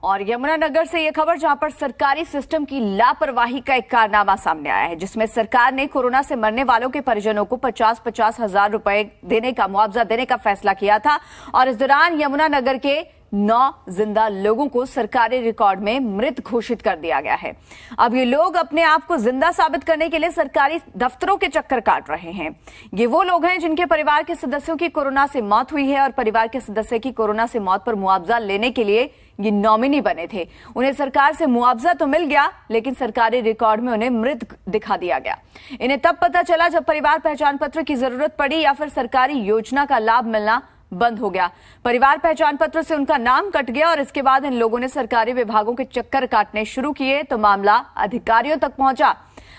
और यमुनानगर से यह खबर जहां पर सरकारी सिस्टम की लापरवाही का एक कारनामा सामने आया है, जिसमें सरकार ने कोरोना से मरने वालों के परिजनों को 50-50 हजार रुपए देने का मुआवजा देने का फैसला किया था। और इस दौरान यमुनानगर के 9 जिंदा लोगों को सरकारी रिकॉर्ड में मृत घोषित कर दिया गया है। अब ये लोग अपने आप को जिंदा साबित करने के लिए सरकारी दफ्तरों के चक्कर काट रहे हैं। ये वो लोग हैं जिनके परिवार के सदस्यों की कोरोना से मौत हुई है और परिवार के सदस्य की कोरोना से मौत पर मुआवजा लेने के लिए ये नॉमिनी बने थे। उन्हें सरकार से मुआवजा तो मिल गया, लेकिन सरकारी रिकॉर्ड में उन्हें मृत दिखा दिया गया। इन्हें तब पता चला जब परिवार पहचान पत्र की जरूरत पड़ी या फिर सरकारी योजना का लाभ मिलना बंद हो गया। परिवार पहचान पत्र से उनका नाम कट गया और इसके बाद इन लोगों ने सरकारी विभागों के चक्कर काटने शुरू किए तो मामला अधिकारियों तक पहुंचा।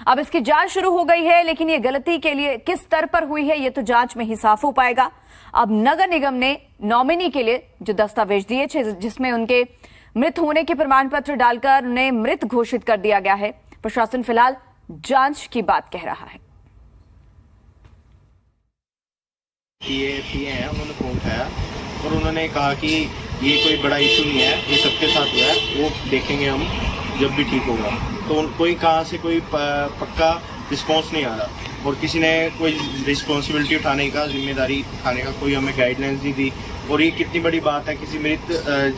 अब इसकी जांच शुरू हो गई है, लेकिन ये गलती के लिए किस स्तर पर हुई है ये तो जांच में ही साफ हो पाएगा। अब नगर निगम ने नॉमिनी के लिए जो दस्तावेज दिए थे, जिसमें उनके मृत होने के प्रमाण पत्र डालकर उन्हें मृत घोषित कर दिया गया है। प्रशासन फिलहाल जांच की बात कह रहा है। पीए हैं, उन्होंने फोन उठाया और उन्होंने कहा कि ये कोई बड़ा इशू नहीं है, ये सबके साथ हुआ है, वो देखेंगे हम जब भी ठीक होगा। तो कोई कहाँ से कोई पक्का रिस्पांस नहीं आ रहा और किसी ने कोई रिस्पांसिबिलिटी उठाने का, जिम्मेदारी उठाने का कोई हमें गाइडलाइंस नहीं दी। और ये कितनी बड़ी बात है, किसी मृत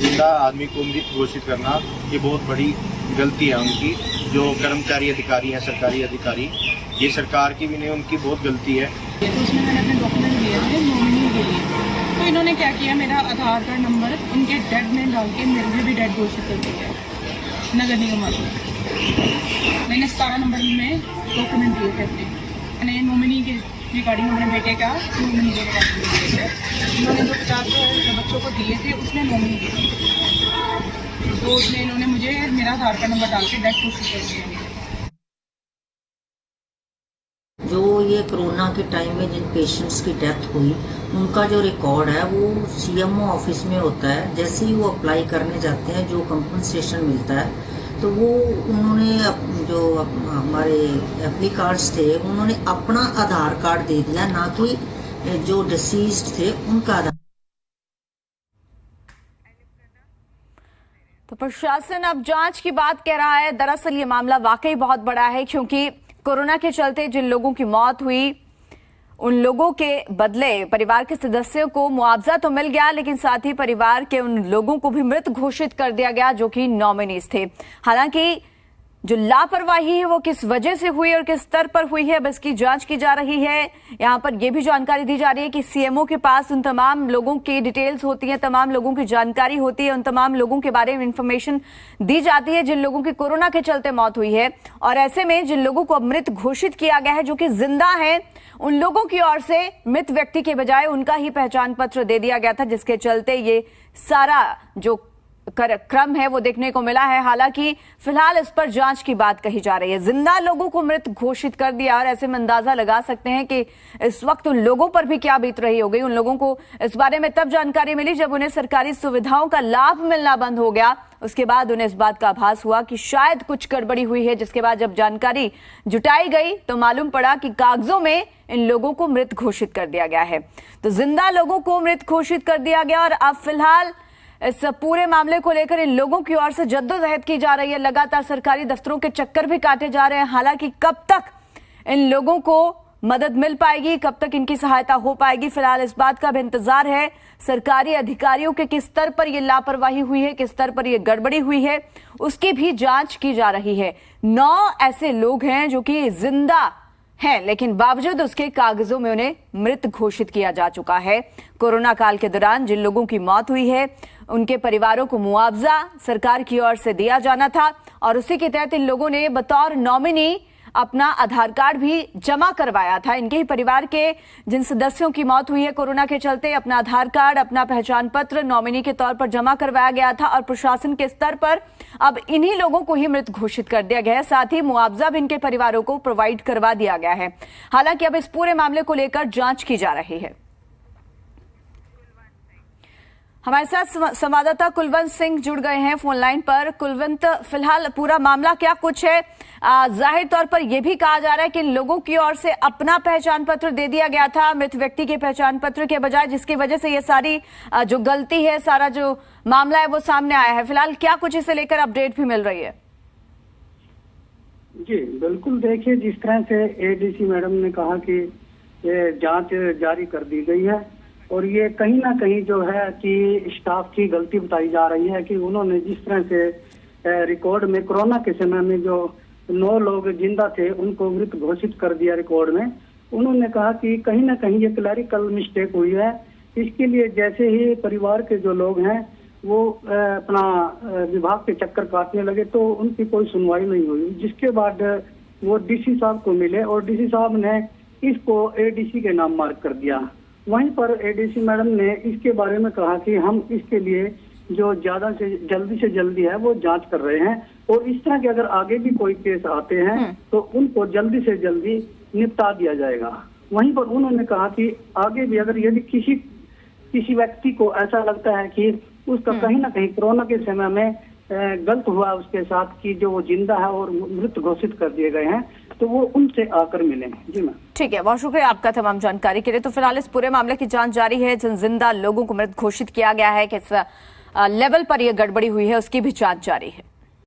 जिंदा आदमी को मृत घोषित करना, ये बहुत बड़ी गलती है उनकी। जो कर्मचारी अधिकारी हैं, सरकारी अधिकारी, ये सरकार की भी नहीं, उनकी बहुत गलती है। तो उसमें मैंने अपने डॉक्यूमेंट दिए थे नॉमिनी के लिए, तो इन्होंने क्या किया, मेरा आधार कार्ड नंबर उनके डेड में डाल के मेरे भी डेड घोषित कर दिया नगर निगम वालों। मैंने 17 नंबर में डॉक्यूमेंट दिए थे अपने नॉमिनी के रिगार्डिंग, अपने बेटे का नॉमिनी के रिगार्डिंग दिए थे। इन्होंने जो 50 बच्चों को दिए थे उसमें नॉमिनी दिए, तो उसमें इन्होंने मुझे मेरा आधार कार्ड नंबर डाल के डेड घोषित कर दिया। जो ये कोरोना के टाइम में जिन पेशेंट्स की डेथ हुई, उनका जो रिकॉर्ड है वो सीएमओ ऑफिस में होता है। जैसे ही वो अप्लाई करने जाते हैं, जो कंपनसेशन मिलता है, तो वो उन्होंने जो हमारे एप्लीकार्ड्स थे, उन्होंने अपना आधार कार्ड दे दिया, ना कि जो डिसीज्ड थे उनका आधार। तो प्रशासन अब जांच की बात कह रहा है। दरअसल ये मामला वाकई बहुत बड़ा है, क्योंकि कोरोना के चलते जिन लोगों की मौत हुई, उन लोगों के बदले परिवार के सदस्यों को मुआवजा तो मिल गया, लेकिन साथ ही परिवार के उन लोगों को भी मृत घोषित कर दिया गया जो कि नॉमिनीज थे। हालांकि जो लापरवाही है वो किस वजह से हुई और किस स्तर पर हुई है, अब इसकी जांच की जा रही है। यहां पर यह भी जानकारी दी जा रही है कि सीएमओ के पास उन तमाम लोगों की डिटेल्स होती है, तमाम लोगों की जानकारी होती है, उन तमाम लोगों के बारे में इंफॉर्मेशन दी जाती है जिन लोगों की कोरोना के चलते मौत हुई है। और ऐसे में जिन लोगों को मृत घोषित किया गया है, जो कि जिंदा है, उन लोगों की ओर से मृत व्यक्ति के बजाय उनका ही पहचान पत्र दे दिया गया था, जिसके चलते ये सारा जो क्रम है वो देखने को मिला है। हालांकि फिलहाल इस पर जांच की बात कही जा रही है। जिंदा लोगों को मृत घोषित कर दिया और ऐसे में अंदाजा लगा सकते हैं कि इस वक्त उन लोगों पर भी क्या बीत रही होगी। उन लोगों को इस बारे में तब जानकारी मिली जब उन्हें सरकारी सुविधाओं का लाभ मिलना बंद हो गया। उसके बाद उन्हें इस बात का आभास हुआ कि शायद कुछ गड़बड़ी हुई है, जिसके बाद जब जानकारी जुटाई गई तो मालूम पड़ा कि कागजों में इन लोगों को मृत घोषित कर दिया गया है। तो जिंदा लोगों को मृत घोषित कर दिया गया और अब फिलहाल इस पूरे मामले को लेकर इन लोगों की ओर से जद्दोजहद की जा रही है। लगातार सरकारी दफ्तरों के चक्कर भी काटे जा रहे हैं। हालांकि कब तक इन लोगों को मदद मिल पाएगी, कब तक इनकी सहायता हो पाएगी, फिलहाल इस बात का भी इंतजार है। सरकारी अधिकारियों के किस स्तर पर यह लापरवाही हुई है, किस स्तर पर यह गड़बड़ी हुई है, उसकी भी जांच की जा रही है। 9 ऐसे लोग हैं जो कि जिंदा हैं, लेकिन बावजूद उसके कागजों में उन्हें मृत घोषित किया जा चुका है। कोरोना काल के दौरान जिन लोगों की मौत हुई है, उनके परिवारों को मुआवजा सरकार की ओर से दिया जाना था और उसी के तहत इन लोगों ने बतौर नॉमिनी अपना आधार कार्ड भी जमा करवाया था। इनके ही परिवार के जिन सदस्यों की मौत हुई है कोरोना के चलते, अपना आधार कार्ड, अपना पहचान पत्र नॉमिनी के तौर पर जमा करवाया गया था और प्रशासन के स्तर पर अब इन्हीं लोगों को ही मृत घोषित कर दिया गया है। साथ ही मुआवजा भी इनके परिवारों को प्रोवाइड करवा दिया गया है। हालांकि अब इस पूरे मामले को लेकर जांच की जा रही है। हमारे साथ संवाददाता कुलवंत सिंह जुड़ गए हैं फोन लाइन पर। कुलवंत, फिलहाल पूरा मामला क्या कुछ है? जाहिर तौर पर यह भी कहा जा रहा है कि इन लोगों की ओर से अपना पहचान पत्र दे दिया गया था मृत व्यक्ति के पहचान पत्र के बजाय, जिसकी वजह से ये सारी जो गलती है, सारा जो मामला है वो सामने आया है। फिलहाल क्या कुछ इसे लेकर अपडेट भी मिल रही है? जी बिल्कुल, देखिए जिस तरह से एडीसी मैडम ने कहा कि ये जांच जारी कर दी गई है और ये कहीं ना कहीं जो है कि स्टाफ की गलती बताई जा रही है कि उन्होंने जिस तरह से रिकॉर्ड में कोरोना के समय में जो 9 लोग जिंदा थे उनको मृत घोषित कर दिया रिकॉर्ड में। उन्होंने कहा कि कहीं ना कहीं ये क्लैरिकल मिस्टेक हुई है। इसके लिए जैसे ही परिवार के जो लोग हैं वो अपना विभाग के चक्कर काटने लगे तो उनकी कोई सुनवाई नहीं हुई, जिसके बाद वो डीसी साहब को मिले और डीसी साहब ने इसको एडीसी के नाम मार्क कर दिया। वहीं पर एडीसी मैडम ने इसके बारे में कहा कि हम इसके लिए जो ज्यादा से जल्दी है वो जांच कर रहे हैं और इस तरह के अगर आगे भी कोई केस आते हैं तो उनको जल्दी से जल्दी निपटा दिया जाएगा। वहीं पर उन्होंने कहा कि आगे भी अगर यदि किसी व्यक्ति को ऐसा लगता है कि उसका कहीं ना कहीं कोरोना के समय में गलत हुआ उसके साथ कि जो वो जिंदा है और मृत घोषित कर दिए गए हैं, तो वो उनसे आकर मिलें। जी मैम। ठीक है, बहुत शुक्रिया आपका तमाम जानकारी के लिए। तो फिलहाल इस पूरे मामले की जांच जारी है। जिन जिंदा लोगों को मृत घोषित किया गया है, किस लेवल पर यह गड़बड़ी हुई है, उसकी भी जांच जारी है।